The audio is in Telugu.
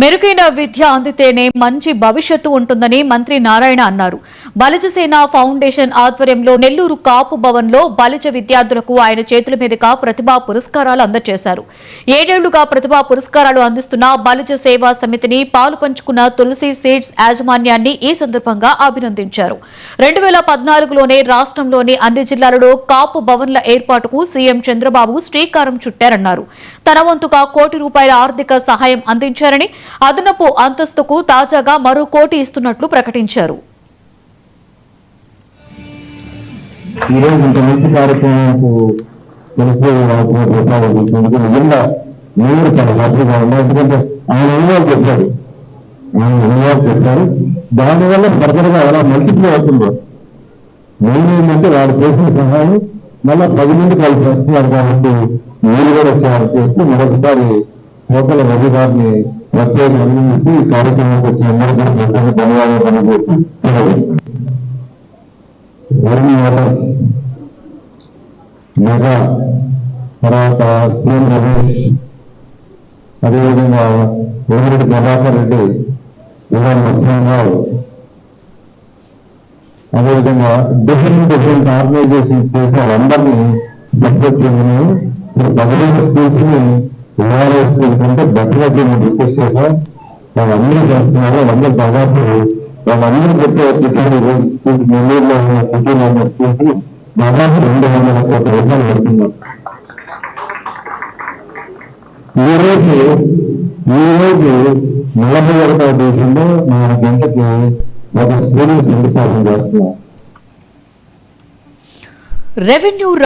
మెరుగైన విద్య అందితేనే మంచి భవిష్యత్తు ఉంటుందని మంత్రి నారాయణ అన్నారు. బలిజసేన ఫౌండేషన్ ఆధ్వర్యంలో నెల్లూరు కాపు భవన్లో బలిజ విద్యార్థులకు ఆయన చేతుల మీదుగా ప్రతిభా పురస్కారాలు అందజేశారు. 7 ఏళ్లుగా ప్రతిభా పురస్కారాలు అందిస్తున్న బలిజ సేవా సమితిని పాలు పంచుకున్న తులసి సీడ్స్ యాజమాన్యాన్ని ఈ సందర్భంగా అభినందించారు. 2014లోనే రాష్ట్రంలోని అన్ని జిల్లాలలో కాపు భవన్ల ఏర్పాటుకు సీఎం చంద్రబాబు శ్రీకారం చుట్టారన్నారు. తన వంతుగా ₹1 కోటి ఆర్థిక సహాయం అందించారని, అదనపు అంతస్తుకు తాజాగా మరో ₹1 ఇస్తున్నట్లు ప్రకటించారు. దానివల్ల ఫర్దర్గా ఎలా మల్టిప్లై అవుతుందో మెయిన్ ఏంటంటే వాడు చేసిన సహాయం మళ్ళీ 10 మందికి వాళ్ళు చేస్తున్నారు. కాబట్టి మీరు కూడా చేస్తూ మరొకసారి హోటల్ రవి గారిని ప్రత్యేక అభినందించి ఈ కార్యక్రమానికి వచ్చి అందరూ కూడా ధన్యవాదాలు పనిచేసి మెగా తర్వాత సీఎం రమేష్, అదేవిధంగా వేమిరెడ్డి ప్రభాకర్ రెడ్డి, ఇవాళ నరసింహరావు, అదేవిధంగా డిఫరెంట్ ఆర్గనైజేషన్ చేసి వాళ్ళందరినీ సపోర్ట్ చేయమని గవర్నమెంట్ స్కూల్స్ ని ఇవాళ స్కూల్ కంటే బెటర్ గా మేము రిక్వెస్ట్ చేశాం. వాళ్ళందరూ చేస్తున్నారు. వాళ్ళందరూ దాదాపు వాళ్ళందరూ చెప్పే రోజు స్కూల్ నెల్లూరులో ఉన్న సిటీలో ఉన్న స్కూల్స్ దాదాపు 200 కోట్ల రూపాయలు పెడుతున్నారు. ఈ రోజు 41వ దేశంలో 4 గంటకి ఒక స్కూల్ శంకుస్థాపన చేస్తున్నాం. రెవెన్యూ